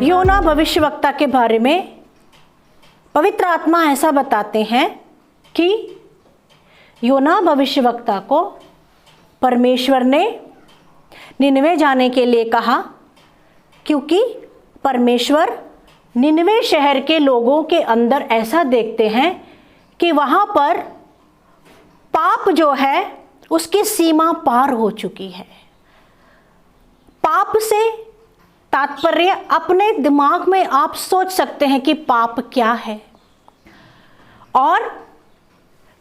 योना भविष्यवक्ता के बारे में पवित्र आत्मा ऐसा बताते हैं कि योना भविष्यवक्ता को परमेश्वर ने निनवे जाने के लिए कहा, क्योंकि परमेश्वर निनवे शहर के लोगों के अंदर ऐसा देखते हैं कि वहाँ पर पाप जो है उसकी सीमा पार हो चुकी है। पाप से तात्पर्य अपने दिमाग में आप सोच सकते हैं कि पाप क्या है। और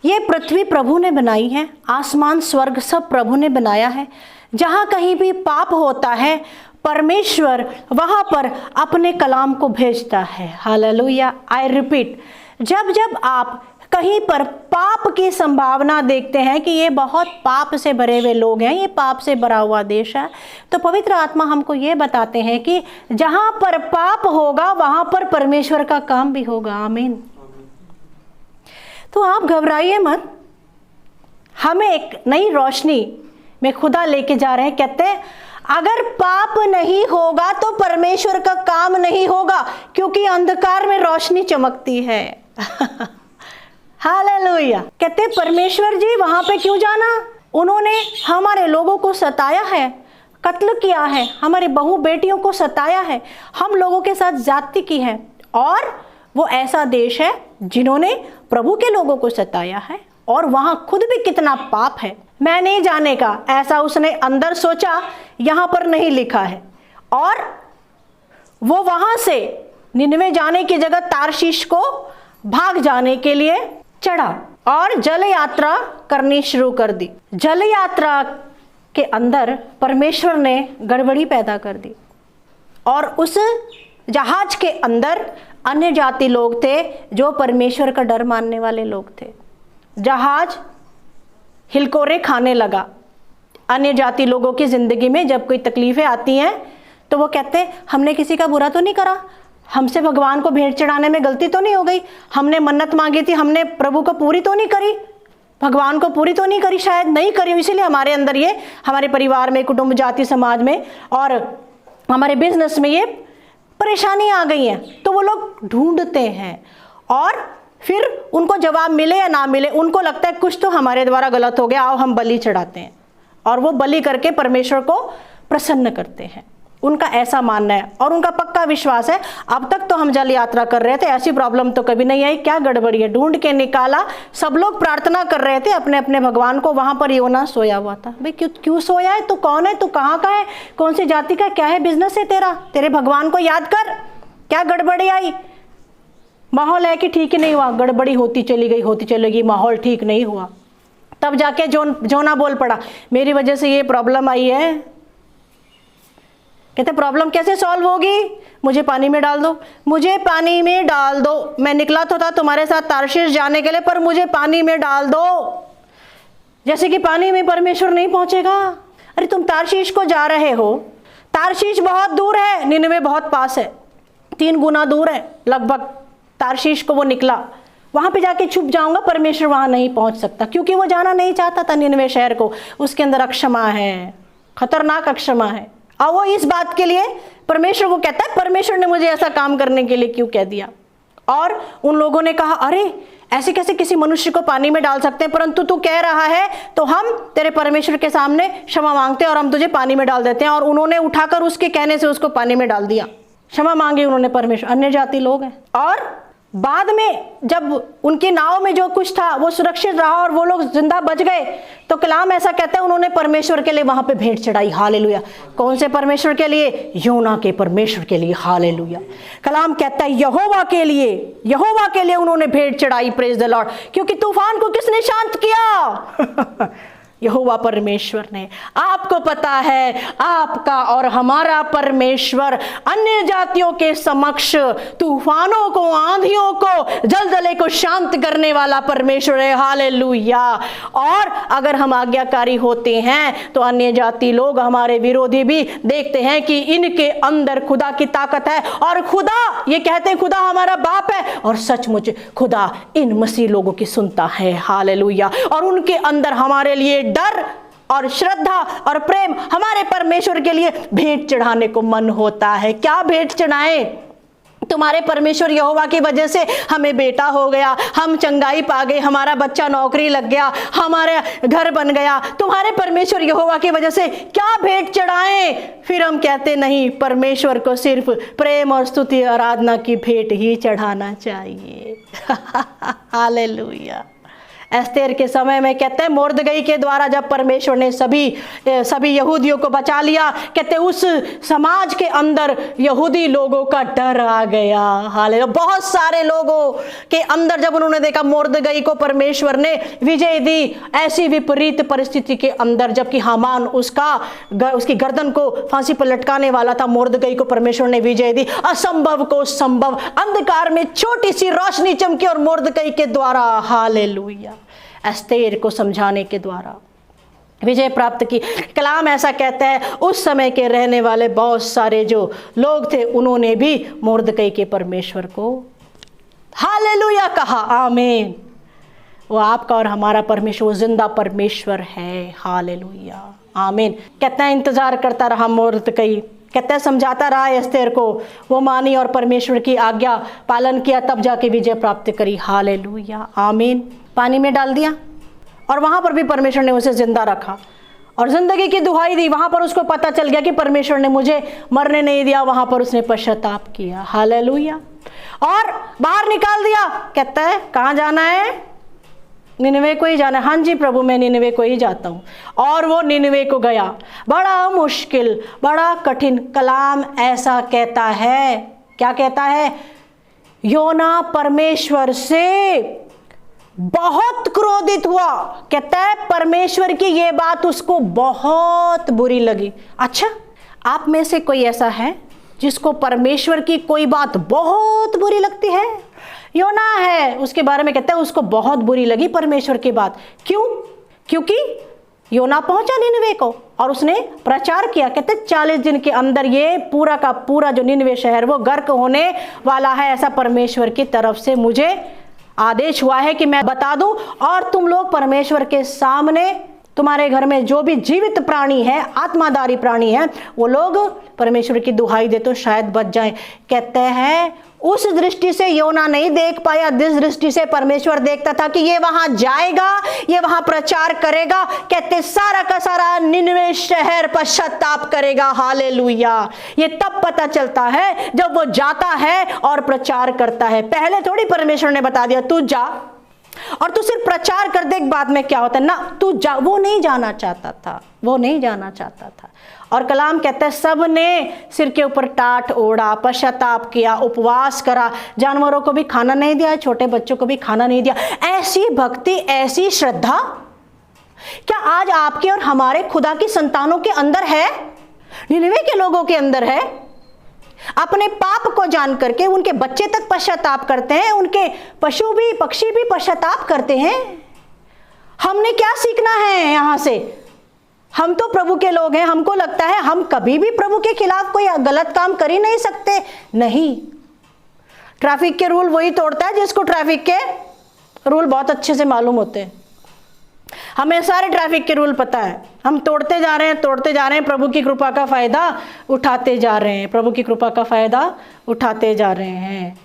ये पृथ्वी प्रभु ने बनाई है, आसमान स्वर्ग सब प्रभु ने बनाया है। जहाँ कहीं भी पाप होता है परमेश्वर वहाँ पर अपने कलाम को भेजता है। हालेलुया। आई रिपीट, जब जब आप कहीं पर पाप की संभावना देखते हैं कि ये बहुत पाप से भरे हुए लोग हैं, ये पाप से भरा हुआ देश है, तो पवित्र आत्मा हमको ये बताते हैं कि जहाँ पर पाप होगा वहाँ पर परमेश्वर का काम भी होगा। आमीन। तो आप घबराइए मत, हमें एक नई रोशनी में खुदा लेके जा रहे हैं। कहते हैं अगर पाप नहीं होगा तो परमेश्वर का काम नहीं होगा, क्योंकि अंधकार में रोशनी चमकती है। हालेलुया। कहते परमेश्वर जी वहां पे क्यों जाना? उन्होंने हमारे लोगों को सताया है, कत्ल किया है, हमारी बहू बेटियों को सताया है, हम लोगों के साथ ज्यादती की है। और वो ऐसा देश है जिन्होंने प्रभु के लोगों को सताया है, और वहां खुद भी कितना पाप है। मैं नहीं जाने का, ऐसा उसने अंदर सोचा, यहां पर नहीं लिखा है। और वो वहां से निनवे जाने की जगह तारशीश को भाग जाने के लिए चढ़ा और जल यात्रा करनी शुरू कर दी। जल यात्रा के अंदर परमेश्वर ने गड़बड़ी पैदा कर दी, और उस जहाज के अंदर अन्य जाति लोग थे जो परमेश्वर का डर मानने वाले लोग थे। जहाज हिलकोरे खाने लगा। अन्य जाति लोगों की जिंदगी में जब कोई तकलीफें आती हैं तो वो कहते हमने किसी का बुरा तो नहीं करा, हमसे भगवान को भेंट चढ़ाने में गलती तो नहीं हो गई, हमने मन्नत मांगी थी, हमने प्रभु को पूरी तो नहीं करी, भगवान को पूरी तो नहीं करी, शायद नहीं करी, इसीलिए हमारे अंदर ये, हमारे परिवार में, कुटुंब, जाति, समाज में और हमारे बिजनेस में ये परेशानी आ गई है। तो वो लोग ढूंढते हैं, और फिर उनको जवाब मिले या ना मिले, उनको लगता है कुछ तो हमारे द्वारा गलत हो गया, आओ हम बलि चढ़ाते हैं, और वो बलि करके परमेश्वर को प्रसन्न करते हैं। उनका ऐसा मानना है और उनका पक्का विश्वास है, अब तक तो हम जल यात्रा कर रहे थे, ऐसी प्रॉब्लम तो कभी नहीं आई, क्या गड़बड़ी है। ढूंढ के निकाला, सब लोग प्रार्थना कर रहे थे अपने अपने भगवान को। वहां पर योना सोया हुआ था। भाई क्यों सोया है? तू कौन है? तू कहाँ का है? कौन सी जाति का? क्या है बिजनेस है तेरा? तेरे भगवान को याद कर, क्या गड़बड़ी आई? माहौल है कि ठीक ही नहीं हुआ, गड़बड़ी होती चली गई, होती चली गई, माहौल ठीक नहीं हुआ। तब जाके जोना बोल पड़ा, मेरी वजह से ये प्रॉब्लम आई है। कहते प्रॉब्लम कैसे सॉल्व होगी? मुझे पानी में डाल दो, मुझे पानी में डाल दो। मैं निकला तो था तुम्हारे साथ तारशीश जाने के लिए, पर मुझे पानी में डाल दो। जैसे कि पानी में परमेश्वर नहीं पहुंचेगा। अरे तुम तारशीश को जा रहे हो, तारशीश बहुत दूर है, निनवे बहुत पास है, 3 गुना दूर है लगभग। तारशीश को वो निकला, वहां पे जाके छुप जाऊंगा, परमेश्वर वहां नहीं पहुंच सकता, क्योंकि वो जाना नहीं चाहता था निनवे शहर को। उसके अंदर अक्षमा है, खतरनाक अक्षमा है। और वो इस बात के लिए परमेश्वर को कहता है, परमेश्वर ने मुझे ऐसा काम करने के लिए क्यों कह दिया? और उन लोगों ने कहा, अरे ऐसे कैसे किसी मनुष्य को पानी में डाल सकते हैं? परंतु तू कह रहा है तो हम तेरे परमेश्वर के सामने क्षमा मांगते हैं और हम तुझे पानी में डाल देते हैं। और उन्होंने उठाकर उसके कहने से उसको पानी में डाल दिया, क्षमा मांगी उन्होंने परमेश्वर। अन्य जाति लोग हैं। और बाद में जब उनकी नाव में जो कुछ था वो सुरक्षित रहा और वो लोग जिंदा बच गए, तो कलाम ऐसा कहता है उन्होंने परमेश्वर के लिए वहां पे भेंट चढ़ाई। हालेलुया। कौन से परमेश्वर के लिए? योना के परमेश्वर के लिए। हालेलुया। कलाम कहता है यहोवा के लिए उन्होंने भेंट चढ़ाई। Praise the Lord. क्योंकि तूफान को किसने शांत किया? यहोवा परमेश्वर ने। आपको पता है आपका और हमारा परमेश्वर अन्य जातियों के समक्ष तूफानों को, आंधियों को, जलजले को शांत करने वाला परमेश्वर है। हालेलुया। और अगर हम आज्ञाकारी होते हैं तो अन्य जाति लोग, हमारे विरोधी भी देखते हैं कि इनके अंदर खुदा की ताकत है। और खुदा, ये कहते हैं खुदा हमारा बाप है, और सचमुच खुदा इन मसीह लोगों की सुनता है। हालेलुया। और उनके अंदर हमारे लिए डर और श्रद्धा और प्रेम हमारे परमेश्वर के लिए भेंट चढ़ाने को मन होता है। क्या भेंट चढ़ाएं? तुम्हारे परमेश्वर यहोवा की वजह से हमें बेटा हो गया, हम चंगाई पा गए, हमारा बच्चा नौकरी लग गया, हमारा घर बन गया। तुम्हारे परमेश्वर यहोवा की वजह से क्या भेंट चढ़ाएं? फिर हम कहते नहीं, परमेश्वर को सिर्फ प्रेम और स्तुति आराधना की भेंट ही चढ़ाना चाहिए। हालेलुया। एस्तेर के समय में कहते हैं मोर्दगई के द्वारा जब परमेश्वर ने सभी यहूदियों को बचा लिया, कहते उस समाज के अंदर यहूदी लोगों का डर आ गया। हालेलुया। बहुत सारे लोगों के अंदर जब उन्होंने देखा मोर्दगई को परमेश्वर ने विजय दी, ऐसी विपरीत परिस्थिति के अंदर, जबकि हामान उसकी गर्दन को फांसी पर लटकाने वाला था, मोर्दगई को परमेश्वर ने विजय दी। असंभव को संभव, अंधकार में छोटी सी रोशनी चमकी और मोर्दगई के द्वारा, हालेलुया, एस्तेर को समझाने के द्वारा विजय प्राप्त की। कलाम ऐसा कहता है उस समय के रहने वाले बहुत सारे जो लोग थे उन्होंने भी मोर्दकई के परमेश्वर को हालेलुया कहा। आमीन। वो आपका और हमारा परमेश्वर जिंदा परमेश्वर है। हालेलुया। आमीन। कहता है इंतजार करता रहा मोर्दकई, कहता है समझाता रहा एस्तेर को, वो मानी और परमेश्वर की आज्ञा पालन किया, तब जाके विजय प्राप्त करी। हालेलुया। आमीन। पानी में डाल दिया और वहां पर भी परमेश्वर ने उसे जिंदा रखा और जिंदगी की दुहाई दी। वहां पर उसको पता चल गया कि परमेश्वर ने मुझे मरने नहीं दिया। वहां पर उसने पश्चाताप किया। हालेलुया। और बाहर निकाल दिया। कहता है कहां जाना है? निनवे को ही जाना है। हाँ जी प्रभु, मैं निनवे को ही जाता हूँ। और वो निनवे को गया। बड़ा मुश्किल, बड़ा कठिन। कलाम ऐसा कहता है, क्या कहता है? योना परमेश्वर से बहुत क्रोधित हुआ। कहता है परमेश्वर की ये बात उसको बहुत बुरी लगी। अच्छा, आप में से कोई ऐसा है जिसको परमेश्वर की कोई बात बहुत बुरी लगती है? योना है, उसके बारे में कहता है उसको बहुत बुरी लगी परमेश्वर की बात। क्यों? क्योंकि योना पहुंचा निनवे को और उसने प्रचार किया। कहते 40 दिन के अंदर ये पूरा का पूरा जो निनवे शहर वो गर्क होने वाला है, ऐसा परमेश्वर की तरफ से मुझे आदेश हुआ है कि मैं बता दूं। और तुम लोग परमेश्वर के सामने, तुम्हारे घर में जो भी जीवित प्राणी है, आत्माधारी प्राणी है, वो लोग परमेश्वर की दुहाई दे तो शायद बच जाएं। कहते हैं उस दृष्टि से योना नहीं देख पाया जिस दृष्टि से परमेश्वर देखता था कि ये वहां जाएगा, ये वहां प्रचार करेगा। कहते सारा का सारा निनवे शहर पश्चाताप करेगा। हालेलुया। ये तब पता चलता है जब वो जाता है और प्रचार करता है। पहले थोड़ी परमेश्वर ने बता दिया तू जा और तू सिर्फ प्रचार कर दे, बाद में क्या होता है ना, तू जा। वो नहीं जाना चाहता था, वो नहीं जाना चाहता था। और कलाम कहता है सब ने सिर के ऊपर टाट ओढ़ा, पश्चाताप किया, उपवास करा, जानवरों को भी खाना नहीं दिया, छोटे बच्चों को भी खाना नहीं दिया। ऐसी भक्ति, ऐसी श्रद्धा क्या आज आपके और हमारे खुदा की संतानों के अंदर है? निनवे के लोगों के अंदर है? अपने पाप को जान करके उनके बच्चे तक पश्चाताप करते हैं, उनके पशु भी पक्षी भी पश्चाताप करते हैं। हमने क्या सीखना है यहां से? हम तो प्रभु के लोग हैं, हमको लगता है हम कभी भी प्रभु के खिलाफ कोई गलत काम कर ही नहीं सकते। नहीं, ट्रैफिक के रूल वही तोड़ता है जिसको ट्रैफिक के रूल बहुत अच्छे से मालूम होते हैं। हमें सारे ट्रैफिक के रूल पता है, हम तोड़ते जा रहे हैं, प्रभु की कृपा का फायदा उठाते जा रहे हैं, प्रभु की कृपा का फायदा उठाते जा रहे हैं।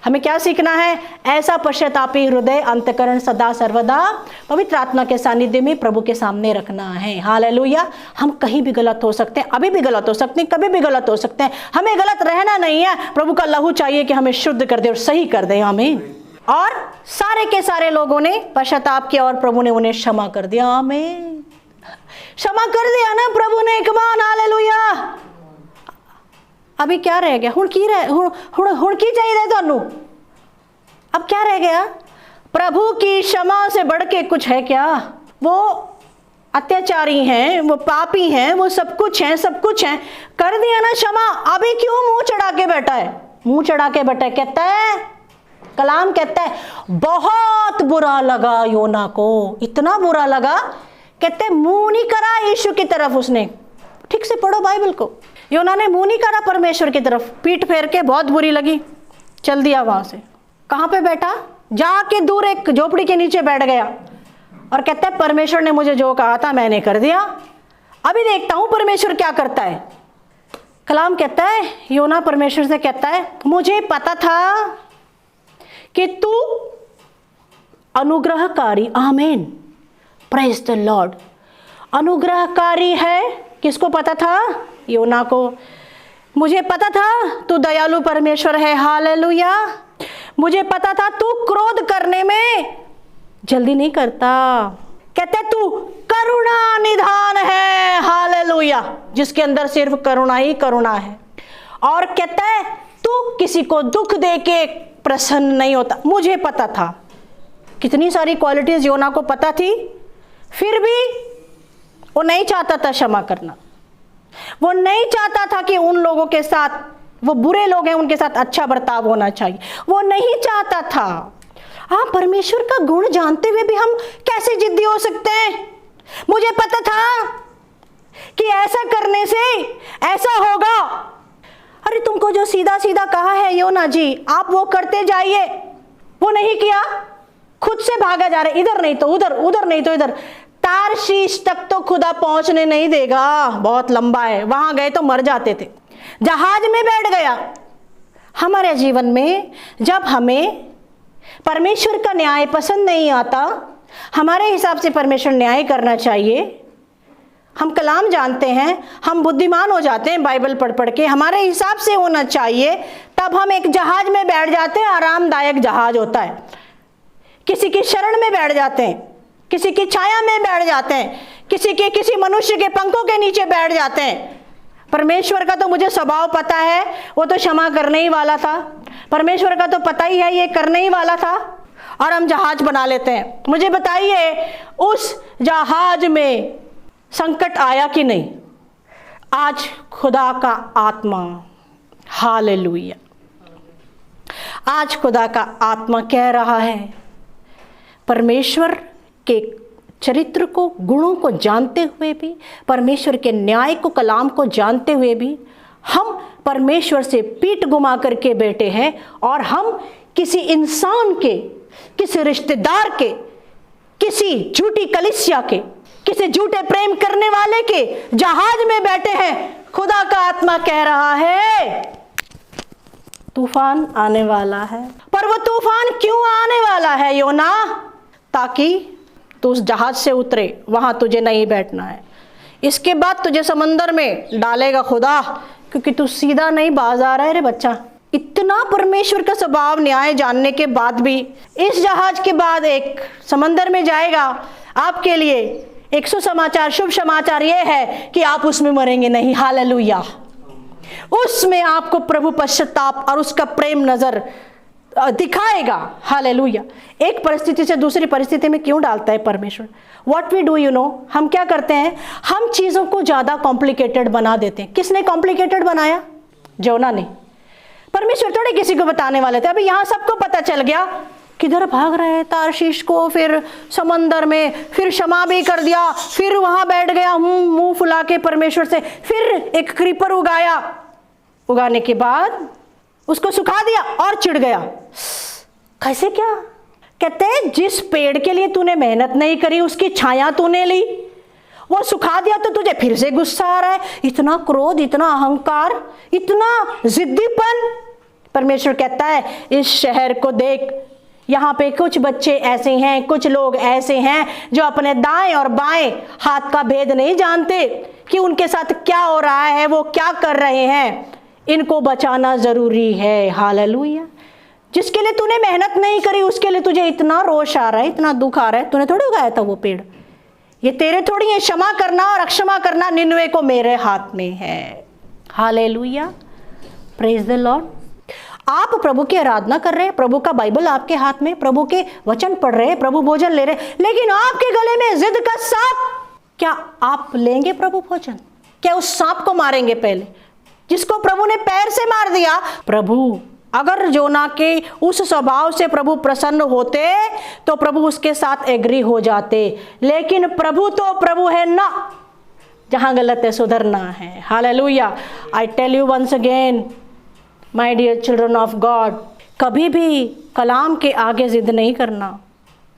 हमें क्या सीखना है? ऐसा पश्चातापी हृदय, अंतकरण सदा सर्वदा पवित्र आत्मा के सानिध्य में प्रभु के सामने रखना है। हालेलुया। हम कहीं भी गलत हो सकते हैं, अभी भी गलत हो सकते हैं, कभी भी गलत हो सकते हैं। हमें गलत रहना नहीं है। प्रभु का लहू चाहिए कि हमें शुद्ध कर दे और सही कर दे। आमीन। और सारे के सारे लोगों ने पश्चाताप किया और प्रभु ने उन्हें क्षमा कर दिया। आमीन। क्षमा कर दिया ना प्रभु ने। कमान हालेलुया। अभी क्या रह गया? हुण की चाहिए थानू? अब क्या रह गया? प्रभु की क्षमा से बढ़ के कुछ है क्या? वो अत्याचारी हैं, वो पापी हैं, वो सब कुछ हैं, कर दिया ना क्षमा। अभी क्यों मुंह चढ़ा के बैठा है? मुंह चढ़ा के बैठा है। कहता है, कलाम कहता है बहुत बुरा लगा योना को, इतना बुरा लगा, कहते मुंह नहीं करा यीशु की तरफ उसने। ठीक से पढ़ो बाइबल को। योना ने मुंह नहीं करा परमेश्वर की तरफ, पीठ फेर के, बहुत बुरी लगी, चल दिया वहां से। कहां पे बैठा? जाके दूर एक झोपड़ी के नीचे बैठ गया और कहता है परमेश्वर ने मुझे जो कहा था मैंने कर दिया, अभी देखता हूं परमेश्वर क्या करता है। कलाम कहता है, योना परमेश्वर से कहता है, मुझे पता था कि तू अनुग्रहकारी, आमीन, प्रेज द लॉर्ड, अनुग्रहकारी है। किसको पता था? योना को। मुझे पता था तू दयालु परमेश्वर है, हालेलुया। मुझे पता था तू क्रोध करने में जल्दी नहीं करता। कहते तू करुणा निधान है, हालेलुया, जिसके अंदर सिर्फ करुणा ही करुणा है। और कहता है तू किसी को दुख दे के प्रसन्न नहीं होता। मुझे पता था, कितनी सारी क्वालिटीज योना को पता थी, फिर भी वो नहीं चाहता था क्षमा करना। वो नहीं चाहता था कि उन लोगों के साथ, वो बुरे लोग हैं उनके साथ अच्छा बर्ताव होना चाहिए, वो नहीं चाहता था। हाँ, परमेश्वर का गुण जानते हुए भी हम कैसे जिद्दी हो सकते हैं? मुझे पता था कि ऐसा करने से ऐसा होगा। अरे तुमको जो सीधा सीधा कहा है योना जी, आप वो करते जाइए, वो नहीं किया, खुद से भागा जा रहे, इधर नहीं तो उधर, उधर नहीं तो इधर। तारशीश तक तो खुदा पहुंचने नहीं देगा, बहुत लंबा है, वहां गए तो मर जाते थे। जहाज में बैठ गया। हमारे जीवन में जब हमें परमेश्वर का न्याय पसंद नहीं आता, हमारे हिसाब से परमेश्वर न्याय करना चाहिए, हम कलाम जानते हैं, हम बुद्धिमान हो जाते हैं बाइबल पढ़ पढ़ के, हमारे हिसाब से होना चाहिए, तब हम एक जहाज में बैठ जाते हैं, आरामदायक जहाज होता है। किसी की शरण में बैठ जाते हैं, किसी की छाया में बैठ जाते हैं, किसी मनुष्य के पंखों के नीचे बैठ जाते हैं। परमेश्वर का तो मुझे स्वभाव पता है, वो तो क्षमा करने ही वाला था, परमेश्वर का तो पता ही है ये करने ही वाला था, और हम जहाज बना लेते हैं। मुझे बताइए उस जहाज में संकट आया कि नहीं? आज खुदा का आत्मा, हालेलुया, आज खुदा का आत्मा कह रहा है, परमेश्वर के चरित्र को, गुणों को जानते हुए भी, परमेश्वर के न्याय को, कलाम को जानते हुए भी हम परमेश्वर से पीठ घुमा करके बैठे हैं, और हम किसी इंसान के, किसी रिश्तेदार के, किसी झूठी कलीसिया के, किसी झूठे प्रेम करने वाले के जहाज में बैठे हैं। खुदा का आत्मा कह रहा है तूफान आने वाला है। पर वो तूफान क्यों आने वाला है योना? ताकि तू उस जहाज से उतरे, वहां तुझे नहीं बैठना है। इसके बाद तुझे समंदर में डालेगा खुदा, क्योंकि तू सीधा नहीं बाज आ रहा है रे बच्चा। इतना परमेश्वर का स्वभाव न्याय जानने के बाद भी इस जहाज के बाद एक समंदर में जाएगा। आपके लिए एक सुसमाचार, शुभ समाचार यह है कि आप उसमें मरेंगे नहीं, हालेलुया। उसमें आपको प्रभु पश्चाताप और उसका प्रेम नजर दिखाएगा, हालेलुया। एक परिस्थिति से दूसरी परिस्थिति में क्यों डालता है परमेश्वर? What we do, you know, हम क्या करते हैं? हम चीजों को ज्यादा कॉम्प्लिकेटेड बना देते हैं। किसने कॉम्प्लिकेटेड बनाया? योना ने। परमेश्वर थोड़े किसी को बताने वाले थे। अभी यहाँ सबको पता चल गया, किधर भाग रहे हैं, तारशीश को, फिर समंदर में, फिर क्षमा भी कर दिया, फिर वहां बैठ गया मुंह फुला के परमेश्वर से, फिर एक क्रीपर उगाया, उगाने के बाद उसको सुखा दिया और चिढ़ गया। कैसे क्या? कहते हैं जिस पेड़ के लिए तूने मेहनत नहीं करी, उसकी छाया तूने ली, वो सुखा दिया तो तुझे फिर से गुस्सा आ रहा है। इतना क्रोध, इतना अहंकार, इतना जिद्दीपन। परमेश्वर कहता है इस शहर को देख, यहाँ पे कुछ बच्चे ऐसे हैं, कुछ लोग ऐसे हैं जो अपने दाएं और बाएं हाथ का भेद नहीं जानते कि उनके साथ क्या हो रहा है, वो क्या कर रहे हैं। इनको बचाना जरूरी है, हालेलुया। जिसके लिए तूने मेहनत नहीं करी, उसके लिए तुझे इतना रोष आ रहा है, इतना दुख आ रहा है। तूने थोड़ी उगाया था वो पेड़, ये तेरे थोड़ी है। क्षमा करना और अक्षमा करना निन्वे को मेरे हाथ में है, हालेलुया, प्रेज द लॉर्ड। आप प्रभु की आराधना कर रहे हैं, प्रभु का बाइबल आपके हाथ में, प्रभु के वचन पढ़ रहे हैं, प्रभु भोजन ले रहे हैं, लेकिन आपके गले में जिद का सांप। क्या आप लेंगे प्रभु भोजन? क्या उस सांप को मारेंगे पहले जिसको प्रभु ने पैर से मार दिया? प्रभु अगर योना के उस स्वभाव से प्रभु प्रसन्न होते तो प्रभु उसके साथ एग्री हो जाते, लेकिन प्रभु तो प्रभु है ना, जहां गलत है सुधरना है, hallelujah. I tell you once again my dear children of God, कभी भी कलाम के आगे जिद नहीं करना।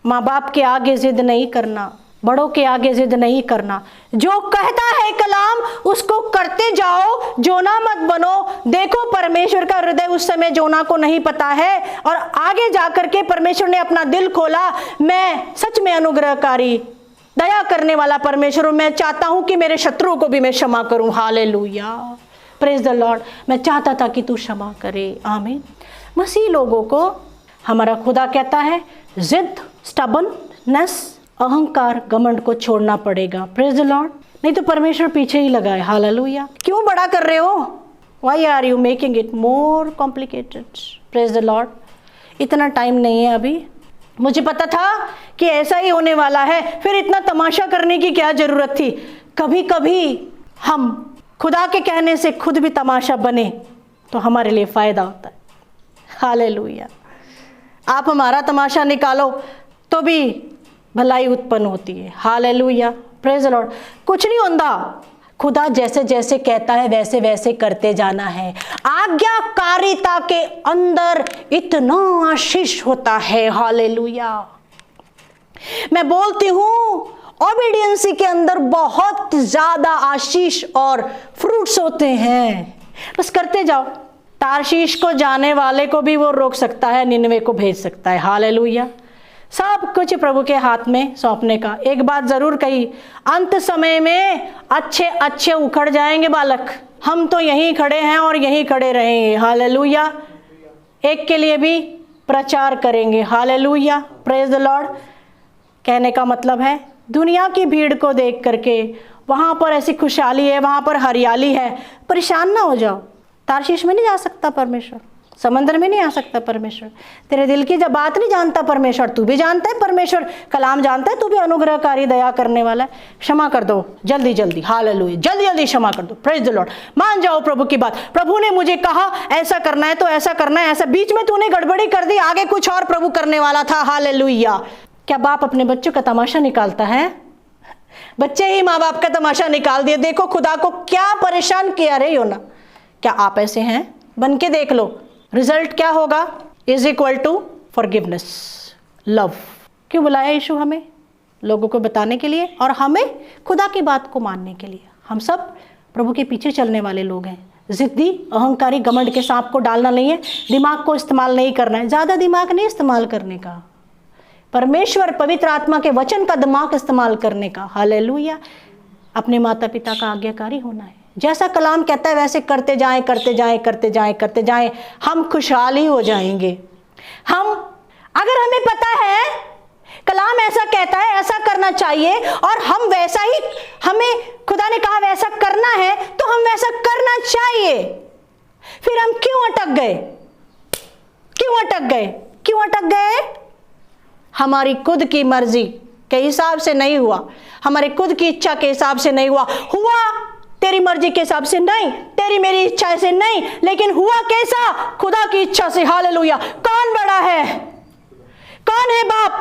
माँ बाप के आगे जिद नहीं करना, बड़ों के आगे जिद नहीं करना। जो कहता है कलाम उसको करते जाओ, जोना मत बनो। देखो परमेश्वर का हृदय उस समय जोना को नहीं पता है, और आगे जाकर के परमेश्वर ने अपना दिल खोला। मैं सच में अनुग्रहकारी, दया करने वाला परमेश्वर हूं। मैं चाहता हूं कि मेरे शत्रुओं को भी मैं क्षमा करूं। Hallelujah, praise the Lord. मैं चाहता था कि तू क्षमा करे। आमीन। मसीह लोगों को हमारा खुदा कहता है जिद, स्टबर्ननेस, अहंकार, घमंड को छोड़ना पड़ेगा। Praise the Lord. नहीं तो परमेश्वर पीछे ही लगा है। हालेलुया। क्यों बड़ा कर रहे हो? Why are you making it more complicated? Praise the Lord. इतना टाइम नहीं है अभी। मुझे पता था कि ऐसा ही होने वाला है, फिर इतना तमाशा करने की क्या जरूरत थी? कभी कभी हम खुदा के कहने से खुद भी तमाशा बने तो हमारे लिए फायदा होता है। हालेलुया। आप हमारा तमाशा निकालो तो भी भलाई उत्पन्न होती है। Hallelujah, praise the Lord. कुछ नहीं होता, खुदा जैसे जैसे कहता है वैसे वैसे करते जाना है। आज्ञाकारिता के अंदर इतना आशीष होता है। हालेलुया। मैं बोलती हूं ओबीडियंसी के अंदर बहुत ज्यादा आशीष और फ्रूट्स होते हैं। बस करते जाओ। तारशीश को जाने वाले को भी वो रोक सकता है, निनवे को भेज सकता है। हालेलुया। सब कुछ प्रभु के हाथ में सौंपने का। एक बात जरूर कही, अंत समय में अच्छे अच्छे उखड़ जाएंगे बालक। हम तो यहीं खड़े हैं और यहीं खड़े रहेंगे। हालेलुया। एक के लिए भी प्रचार करेंगे। Hallelujah, praise the Lord. कहने का मतलब है दुनिया की भीड़ को देख करके वहां पर ऐसी खुशहाली है, वहां पर हरियाली है, परेशान ना हो जाओ। तारशीश में नहीं जा सकता परमेश्वर, समंदर में नहीं आ सकता परमेश्वर। तेरे दिल की जब बात नहीं जानता परमेश्वर, तू भी जानता है परमेश्वर, कलाम जानता है, तू भी अनुग्रहकारी दया करने वाला है। क्षमा कर दो जल्दी जल्दी। हालेलुया, जल्दी जल्दी क्षमा कर दो। Praise the Lord. मान जाओ प्रभु की बात। प्रभु ने मुझे कहा ऐसा करना है तो ऐसा करना है, ऐसा बीच में तूने गड़बड़ी कर दी, आगे कुछ और प्रभु करने वाला था। हालेलुया। क्या बाप अपने बच्चों का तमाशा निकालता है? बच्चे ही माँ बाप का तमाशा निकाल दिए। देखो खुदा को क्या परेशान किया रे योना। क्या आप ऐसे हैं? बन के देख लो, रिजल्ट क्या होगा? Is equal to forgiveness, love. क्यों बुलाया यीशु हमें? लोगों को बताने के लिए और हमें खुदा की बात को मानने के लिए। हम सब प्रभु के पीछे चलने वाले लोग हैं। जिद्दी, अहंकारी, घमंड के सांप को डालना नहीं है। दिमाग को इस्तेमाल नहीं करना है, ज़्यादा दिमाग नहीं इस्तेमाल करने का। परमेश्वर पवित्र आत्मा के वचन का दिमाग इस्तेमाल करने का। हालेलुया। अपने माता पिता का आज्ञाकारी होना है। जैसा कलाम कहता है वैसे करते जाएं, करते जाएं, करते जाएं, करते जाएं। हम खुशहाली हो जाएंगे। हम अगर हमें पता है कलाम ऐसा कहता है, ऐसा करना चाहिए, और हम वैसा ही, हमें खुदा ने कहा वैसा करना है तो हम वैसा करना चाहिए। फिर हम क्यों अटक गए? क्यों अटक गए? क्यों अटक गए? हमारी खुद की मर्जी के हिसाब से नहीं हुआ, हमारे खुद की इच्छा के हिसाब से नहीं हुआ तेरी मर्जी के हिसाब से नहीं, तेरी मेरी इच्छा से नहीं, लेकिन हुआ कैसा? खुदा की इच्छा से। हालेलुया। कौन बड़ा है? कौन है बाप?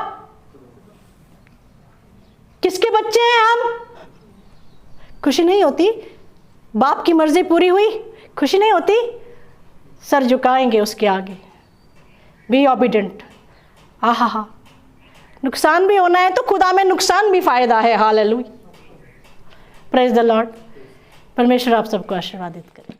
किसके बच्चे हैं हम? खुशी नहीं होती? बाप की मर्जी पूरी हुई, खुशी नहीं होती? सर झुकाएंगे उसके आगे। Be obedient. आहा, नुकसान भी होना है तो खुदा में नुकसान भी फायदा है। Hallelujah, praise the Lord. परमेश्वर आप सबको आशीर्वादित करे।